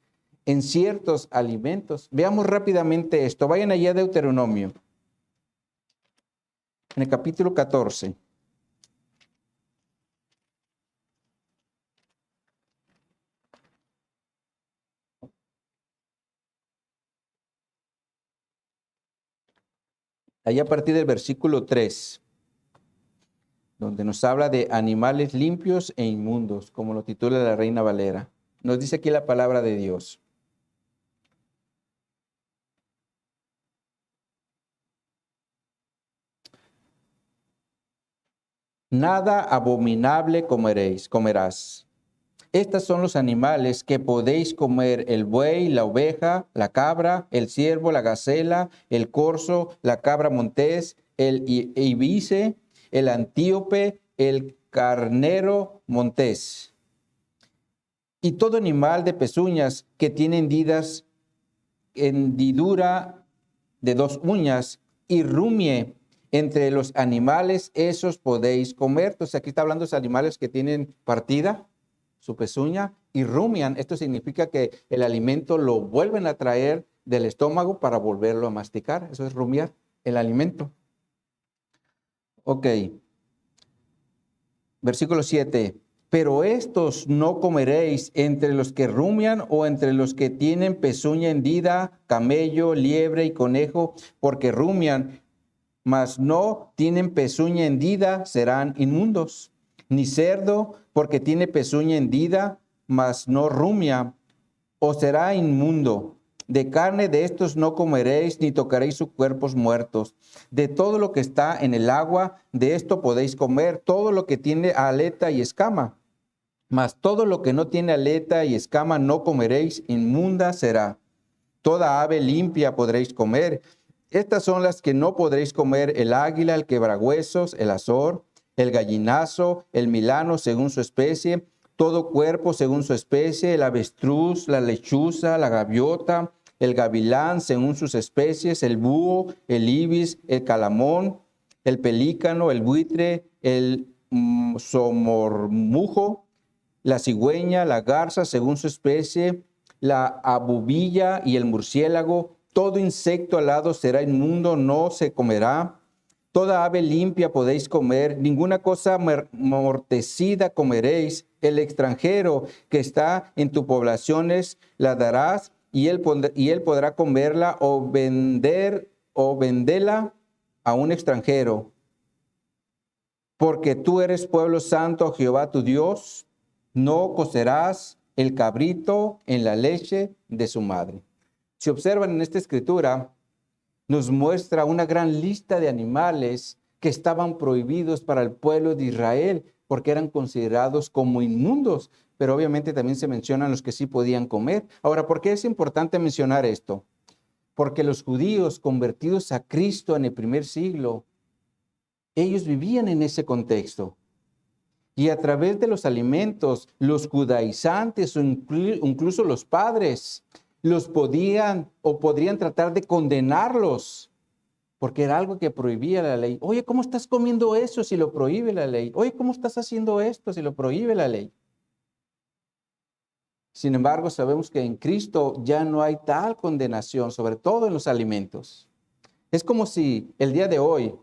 en ciertos alimentos. Veamos rápidamente esto. Vayan allá a Deuteronomio, en el capítulo 14. Allá a partir del versículo 3, donde nos habla de animales limpios e inmundos, como lo titula la Reina Valera. Nos dice aquí la palabra de Dios. Nada abominable comerás. Estos son los animales que podéis comer: el buey, la oveja, la cabra, el ciervo, la gacela, el corzo, la cabra montés, el ibice, el antíope, el carnero montés. Y todo animal de pezuñas que tiene hendidura de 2 uñas y rumie, entre los animales esos podéis comer. Entonces aquí está hablando de los animales que tienen partida su pezuña y rumian. Esto significa que el alimento lo vuelven a traer del estómago para volverlo a masticar. Eso es rumiar el alimento. Ok. Versículo 7. Pero estos no comeréis entre los que rumian o entre los que tienen pezuña hendida, camello, liebre y conejo, porque rumian, mas no tienen pezuña hendida, serán inmundos. Ni cerdo, porque tiene pezuña hendida, mas no rumia, o será inmundo. De carne de estos no comeréis, ni tocaréis sus cuerpos muertos. De todo lo que está en el agua, de esto podéis comer, todo lo que tiene aleta y escama. Mas todo lo que no tiene aleta y escama no comeréis, inmunda será. Toda ave limpia podréis comer. Estas son las que no podréis comer: el águila, el quebrahuesos, el azor, el gallinazo, el milano según su especie, todo cuerpo según su especie, el avestruz, la lechuza, la gaviota, el gavilán según sus especies, el búho, el ibis, el calamón, el pelícano, el buitre, el somormujo, la cigüeña, la garza según su especie, la abubilla y el murciélago. Todo insecto alado será inmundo, no se comerá. Toda ave limpia podéis comer, ninguna cosa mortecida comeréis. El extranjero que está en tus poblaciones la darás, y él podrá comerla o venderla a un extranjero. Porque tú eres pueblo santo a Jehová tu Dios. No cocerás el cabrito en la leche de su madre. Si observan en esta escritura, nos muestra una gran lista de animales que estaban prohibidos para el pueblo de Israel porque eran considerados como inmundos, pero obviamente también se mencionan los que sí podían comer. Ahora, ¿por qué es importante mencionar esto? Porque los judíos convertidos a Cristo en el primer siglo, ellos vivían en ese contexto. Y a través de los alimentos, los judaizantes o incluso los padres los podían o podrían tratar de condenarlos, porque era algo que prohibía la ley. Oye, ¿cómo estás comiendo eso si lo prohíbe la ley? Oye, ¿cómo estás haciendo esto si lo prohíbe la ley? Sin embargo, sabemos que en Cristo ya no hay tal condenación, sobre todo en los alimentos. Es como si el día de hoy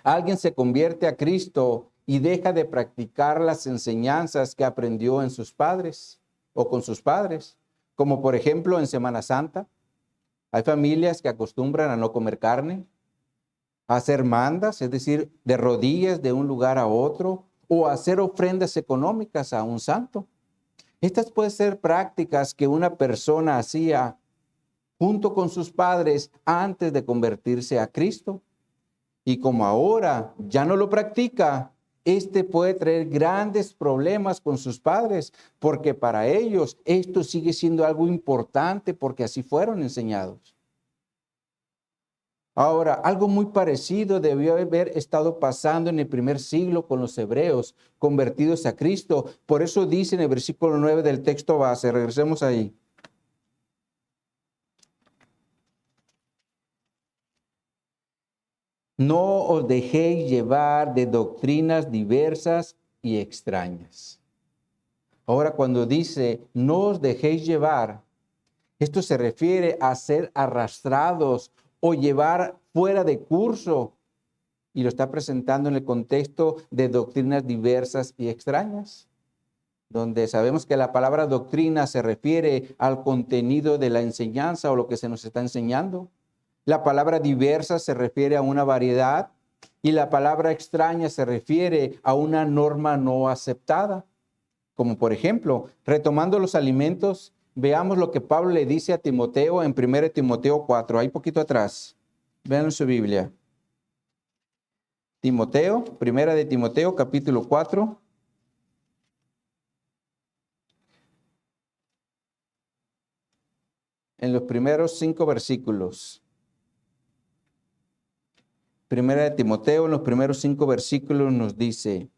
alguien se convierte a Cristo y deja de practicar las enseñanzas que aprendió en sus padres o con sus padres, como por ejemplo en Semana Santa. Hay familias que acostumbran a no comer carne, a hacer mandas, es decir, de rodillas de un lugar a otro, o hacer ofrendas económicas a un santo. Estas pueden ser prácticas que una persona hacía junto con sus padres antes de convertirse a Cristo. Y como ahora ya no lo practica, este puede traer grandes problemas con sus padres, porque para ellos esto sigue siendo algo importante porque así fueron enseñados. Ahora, algo muy parecido debió haber estado pasando en el primer siglo con los hebreos convertidos a Cristo. Por eso dice en el versículo 9 del texto base, regresemos ahí. No os dejéis llevar de doctrinas diversas y extrañas. Ahora, cuando dice no os dejéis llevar, esto se refiere a ser arrastrados o llevar fuera de curso. Y lo está presentando en el contexto de doctrinas diversas y extrañas, donde sabemos que la palabra doctrina se refiere al contenido de la enseñanza o lo que se nos está enseñando. La palabra diversa se refiere a una variedad y la palabra extraña se refiere a una norma no aceptada. Como por ejemplo, retomando los alimentos, veamos lo que Pablo le dice a Timoteo en 1 Timoteo 4, ahí poquito atrás. Vean en su Biblia. Timoteo, 1 Timoteo capítulo 4. En los primeros 5 versículos. 1 Timoteo, en los primeros 5 versículos nos dice: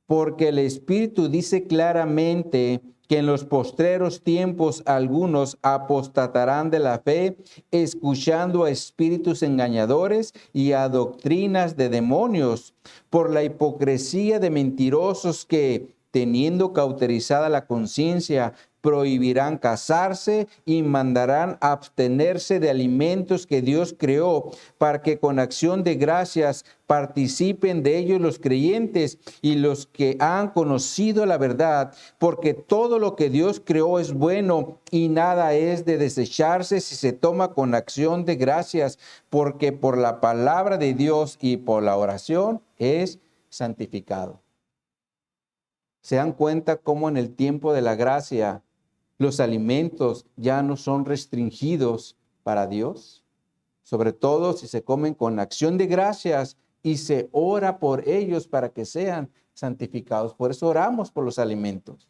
porque el Espíritu dice claramente que en los postreros tiempos algunos apostatarán de la fe, escuchando a espíritus engañadores y a doctrinas de demonios, por la hipocresía de mentirosos que, teniendo cauterizada la conciencia, prohibirán casarse y mandarán abstenerse de alimentos que Dios creó, para que con acción de gracias participen de ellos los creyentes y los que han conocido la verdad, porque todo lo que Dios creó es bueno y nada es de desecharse si se toma con acción de gracias, porque por la palabra de Dios y por la oración es santificado. ¿Se dan cuenta cómo en el tiempo de la gracia los alimentos ya no son restringidos para Dios? Sobre todo si se comen con acción de gracias y se ora por ellos para que sean santificados. Por eso oramos por los alimentos.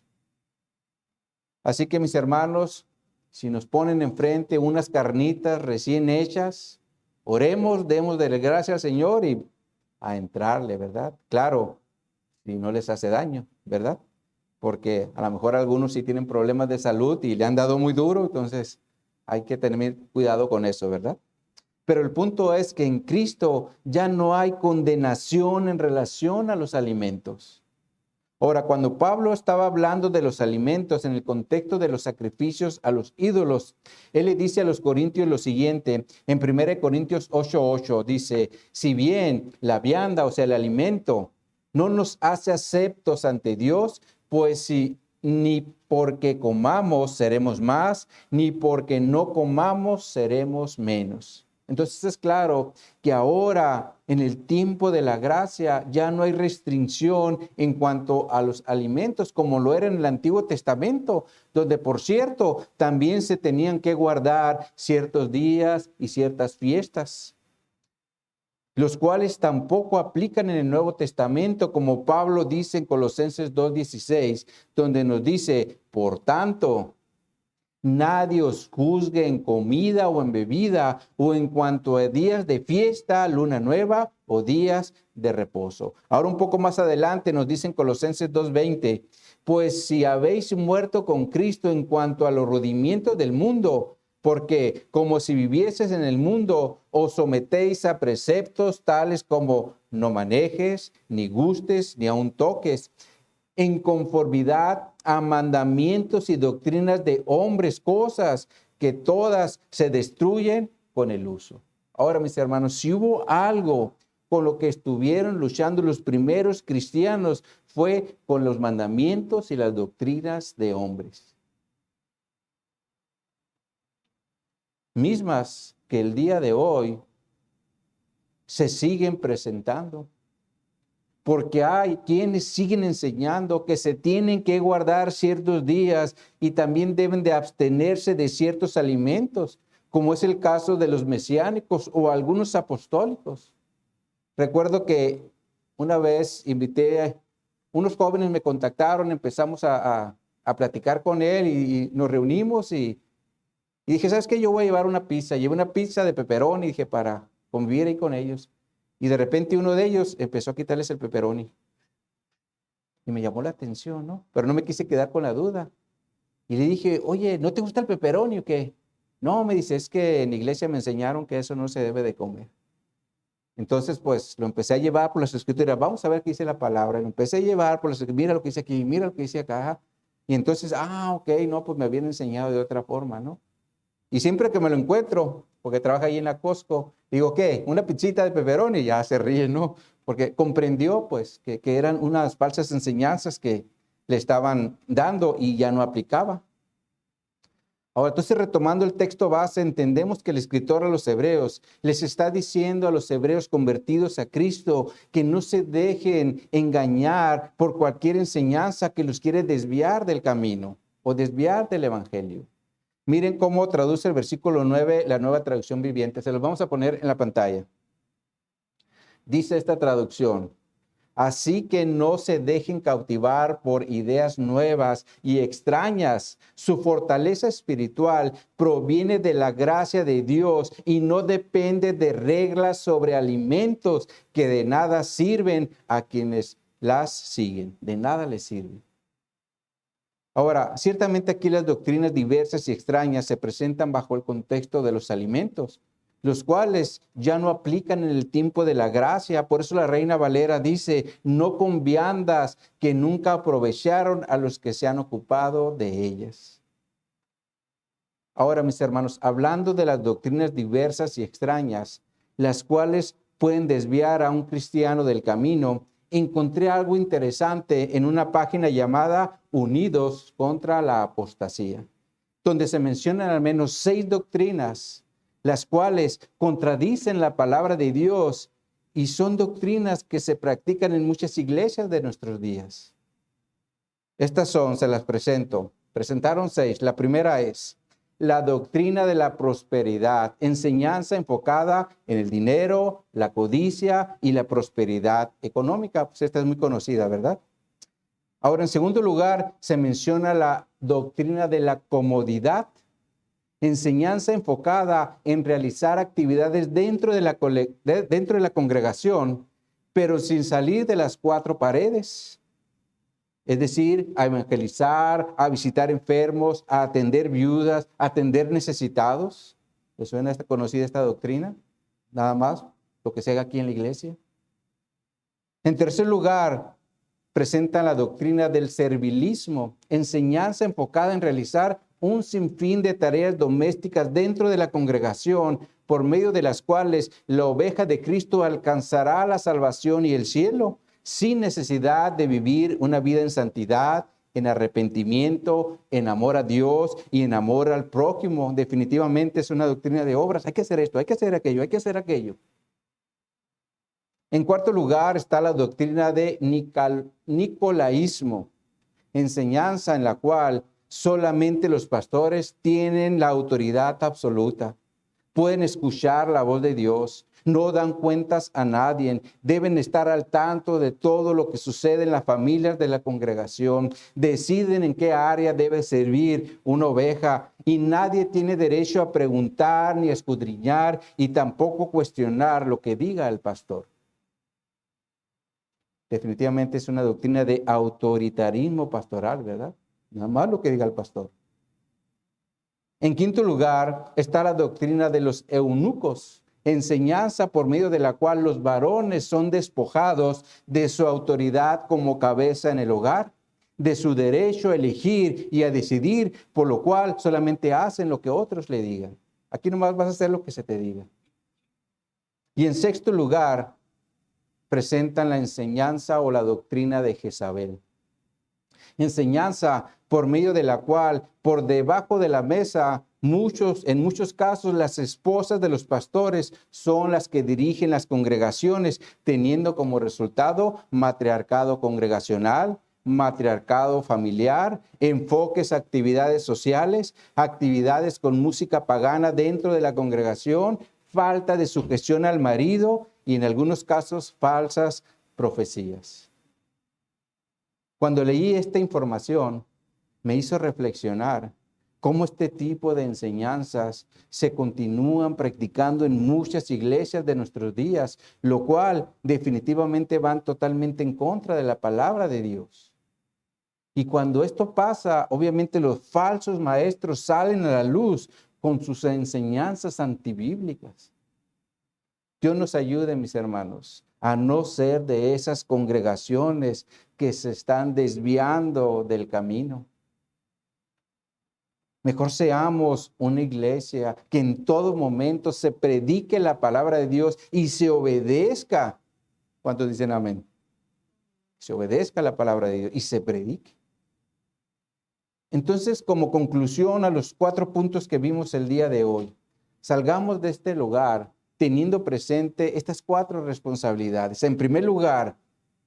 Así que mis hermanos, si nos ponen enfrente unas carnitas recién hechas, oremos, demos de gracias al Señor y a entrarle, ¿verdad? Claro, si no les hace daño, ¿verdad? Porque a lo mejor algunos sí tienen problemas de salud y le han dado muy duro, entonces hay que tener cuidado con eso, ¿verdad? Pero el punto es que en Cristo ya no hay condenación en relación a los alimentos. Ahora, cuando Pablo estaba hablando de los alimentos en el contexto de los sacrificios a los ídolos, él le dice a los corintios lo siguiente, en 1 Corintios 8:8, dice: si bien la vianda, o sea, el alimento, no nos hace aceptos ante Dios, pues si ni porque comamos seremos más, ni porque no comamos seremos menos. Entonces es claro que ahora, en el tiempo de la gracia, ya no hay restricción en cuanto a los alimentos como lo era en el Antiguo Testamento, donde, por cierto, también se tenían que guardar ciertos días y ciertas fiestas, los cuales tampoco aplican en el Nuevo Testamento, como Pablo dice en Colosenses 2:16, donde nos dice: por tanto, nadie os juzgue en comida o en bebida, o en cuanto a días de fiesta, luna nueva o días de reposo. Ahora un poco más adelante nos dicen Colosenses 2:20, pues si habéis muerto con Cristo en cuanto a los rudimientos del mundo, porque como si vivieses en el mundo, os sometéis a preceptos tales como no manejes, ni gustes, ni aun toques, en conformidad a mandamientos y doctrinas de hombres, cosas que todas se destruyen con el uso. Ahora, mis hermanos, si hubo algo con lo que estuvieron luchando los primeros cristianos, fue con los mandamientos y las doctrinas de hombres, mismas que el día de hoy se siguen presentando. porque hay quienes siguen enseñando que se tienen que guardar ciertos días y también deben de abstenerse de ciertos alimentos, como es el caso de los mesiánicos o algunos apostólicos. Recuerdo que una vez unos jóvenes me contactaron, empezamos a platicar con él y nos reunimos y dije, ¿sabes qué? Yo voy a llevar una pizza. Llevé una pizza de pepperoni, dije, para convivir ahí con ellos. Y de repente uno de ellos empezó a quitarles el pepperoni. Y me llamó la atención, ¿no? Pero no me quise quedar con la duda. Y le dije, oye, ¿no te gusta el pepperoni o qué? No, me dice, es que en la iglesia me enseñaron que eso no se debe de comer. Entonces, pues, lo empecé a llevar por las escrituras. Vamos a ver qué dice la palabra. Lo empecé a llevar por las escrituras. Mira lo que dice aquí, mira lo que dice acá. Y entonces, ok, no, pues me habían enseñado de otra forma, ¿no? Y siempre que me lo encuentro, porque trabaja ahí en la Costco, digo, ¿qué? Una pizzita de pepperoni, ya se ríe, ¿no? Porque comprendió, pues, que eran unas falsas enseñanzas que le estaban dando y ya no aplicaba. Ahora, entonces, retomando el texto base, entendemos que el escritor a los hebreos les está diciendo a los hebreos convertidos a Cristo que no se dejen engañar por cualquier enseñanza que los quiere desviar del camino o desviar del evangelio. Miren cómo traduce el versículo 9, la Nueva Traducción Viviente. Se los vamos a poner en la pantalla. Dice esta traducción: así que no se dejen cautivar por ideas nuevas y extrañas. Su fortaleza espiritual proviene de la gracia de Dios y no depende de reglas sobre alimentos que de nada sirven a quienes las siguen. De nada les sirven. Ahora, ciertamente aquí las doctrinas diversas y extrañas se presentan bajo el contexto de los alimentos, los cuales ya no aplican en el tiempo de la gracia. Por eso la Reina Valera dice, no con viandas que nunca aprovecharon a los que se han ocupado de ellas. Ahora, mis hermanos, hablando de las doctrinas diversas y extrañas, las cuales pueden desviar a un cristiano del camino, encontré algo interesante en una página llamada Unidos contra la Apostasía, donde se mencionan al menos 6 doctrinas, las cuales contradicen la palabra de Dios y son doctrinas que se practican en muchas iglesias de nuestros días. Estas son, se las presento. Presentaron 6. La primera es la doctrina de la prosperidad, enseñanza enfocada en el dinero, la codicia y la prosperidad económica. Pues esta es muy conocida, ¿verdad? Ahora, en segundo lugar, se menciona la doctrina de la comodidad, enseñanza enfocada en realizar actividades dentro de la congregación, pero sin salir de las 4 paredes. Es decir, a evangelizar, a visitar enfermos, a atender viudas, a atender necesitados. ¿Les suena conocida esta doctrina? Nada más lo que se haga aquí en la iglesia. En tercer lugar, presentan la doctrina del servilismo, enseñanza enfocada en realizar un sinfín de tareas domésticas dentro de la congregación, por medio de las cuales la oveja de Cristo alcanzará la salvación y el cielo, sin necesidad de vivir una vida en santidad, en arrepentimiento, en amor a Dios y en amor al prójimo. Definitivamente es una doctrina de obras. Hay que hacer esto, hay que hacer aquello, hay que hacer aquello. En cuarto lugar está la doctrina de nicolaísmo, enseñanza en la cual solamente los pastores tienen la autoridad absoluta. Pueden escuchar la voz de Dios, no dan cuentas a nadie, deben estar al tanto de todo lo que sucede en las familias de la congregación, deciden en qué área debe servir una oveja y nadie tiene derecho a preguntar ni a escudriñar y tampoco cuestionar lo que diga el pastor. Definitivamente es una doctrina de autoritarismo pastoral, ¿verdad? Nada más lo que diga el pastor. En quinto lugar está la doctrina de los eunucos, enseñanza por medio de la cual los varones son despojados de su autoridad como cabeza en el hogar, de su derecho a elegir y a decidir, por lo cual solamente hacen lo que otros le digan. Aquí nomás vas a hacer lo que se te diga. Y en sexto lugar, presentan la enseñanza o la doctrina de Jezabel. enseñanza por medio de la cual por debajo de la mesa en muchos casos las esposas de los pastores son las que dirigen las congregaciones, teniendo como resultado matriarcado congregacional, matriarcado familiar, enfoques a actividades sociales, actividades con música pagana dentro de la congregación, falta de sujeción al marido y en algunos casos falsas profecías. Cuando leí esta información, me hizo reflexionar cómo este tipo de enseñanzas se continúan practicando en muchas iglesias de nuestros días, lo cual definitivamente van totalmente en contra de la palabra de Dios. Y cuando esto pasa, obviamente los falsos maestros salen a la luz con sus enseñanzas antibíblicas. Dios nos ayude, mis hermanos, a no ser de esas congregaciones que se están desviando del camino. Mejor seamos una iglesia que en todo momento se predique la palabra de Dios y se obedezca. ¿Cuántos dicen amén? Se obedezca la palabra de Dios y se predique. Entonces, como conclusión a los 4 puntos que vimos el día de hoy, salgamos de este lugar teniendo presente estas 4 responsabilidades. En primer lugar,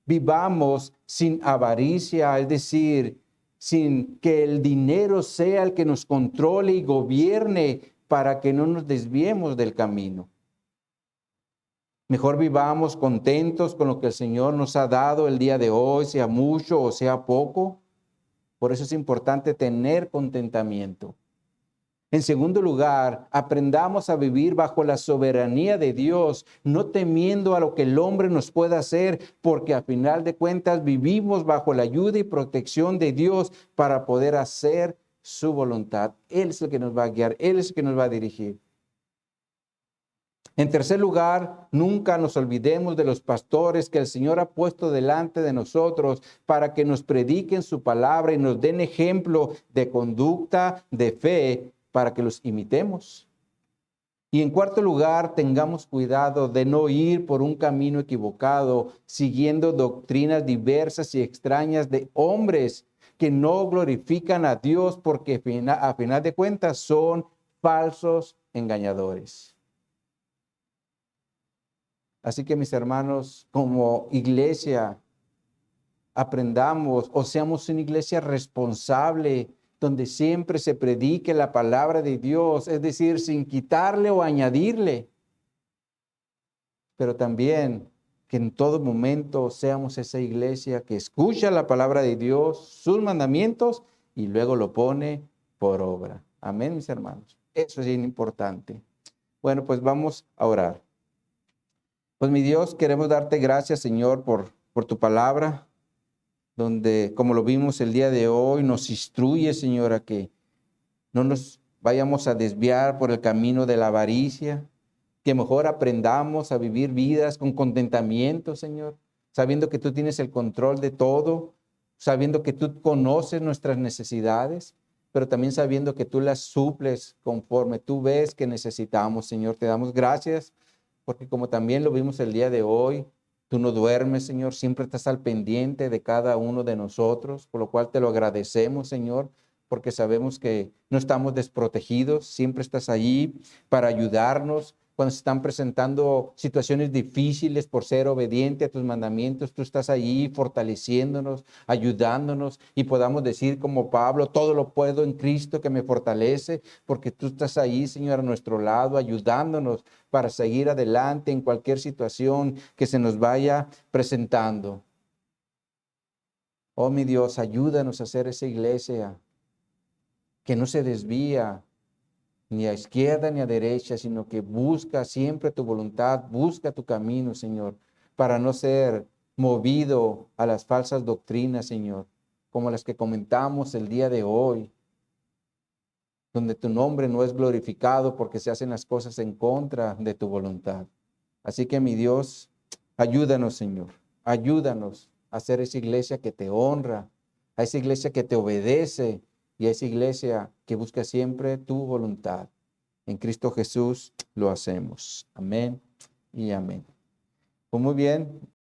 vivamos sin avaricia, es decir, sin que el dinero sea el que nos controle y gobierne para que no nos desviemos del camino. Mejor vivamos contentos con lo que el Señor nos ha dado el día de hoy, sea mucho o sea poco. Por eso es importante tener contentamiento. En segundo lugar, aprendamos a vivir bajo la soberanía de Dios, no temiendo a lo que el hombre nos pueda hacer, porque a final de cuentas vivimos bajo la ayuda y protección de Dios para poder hacer su voluntad. Él es el que nos va a guiar, Él es el que nos va a dirigir. En tercer lugar, nunca nos olvidemos de los pastores que el Señor ha puesto delante de nosotros para que nos prediquen su palabra y nos den ejemplo de conducta, de fe, para que los imitemos. Y en cuarto lugar, tengamos cuidado de no ir por un camino equivocado, siguiendo doctrinas diversas y extrañas de hombres que no glorifican a Dios porque a final de cuentas son falsos engañadores. Así que mis hermanos, como iglesia, aprendamos o seamos una iglesia responsable, donde siempre se predique la palabra de Dios, es decir, sin quitarle o añadirle. Pero también que en todo momento seamos esa iglesia que escucha la palabra de Dios, sus mandamientos, y luego lo pone por obra. Amén, mis hermanos. Eso es bien importante. Bueno, pues vamos a orar. Pues mi Dios, queremos darte gracias, Señor, por tu palabra, donde, como lo vimos el día de hoy, nos instruye, Señor, a que no nos vayamos a desviar por el camino de la avaricia, que mejor aprendamos a vivir vidas con contentamiento, Señor, sabiendo que tú tienes el control de todo, sabiendo que tú conoces nuestras necesidades, pero también sabiendo que tú las suples conforme tú ves que necesitamos, Señor. Te damos gracias porque como también lo vimos el día de hoy, tú no duermes, Señor, siempre estás al pendiente de cada uno de nosotros, por lo cual te lo agradecemos, Señor, porque sabemos que no estamos desprotegidos, siempre estás allí para ayudarnos. Cuando se están presentando situaciones difíciles por ser obediente a tus mandamientos, tú estás allí fortaleciéndonos, ayudándonos y podamos decir como Pablo, todo lo puedo en Cristo que me fortalece, porque tú estás ahí, Señor, a nuestro lado, ayudándonos para seguir adelante en cualquier situación que se nos vaya presentando. Oh, mi Dios, ayúdanos a hacer esa iglesia que no se desvía ni a izquierda ni a derecha, sino que busca siempre tu voluntad, busca tu camino, Señor, para no ser movido a las falsas doctrinas, Señor, como las que comentamos el día de hoy, donde tu nombre no es glorificado porque se hacen las cosas en contra de tu voluntad. Así que mi Dios, ayúdanos, Señor, ayúdanos a ser esa iglesia que te honra, a esa iglesia que te obedece y a esa iglesia que busca siempre tu voluntad. En Cristo Jesús lo hacemos. Amén y amén. Pues muy bien.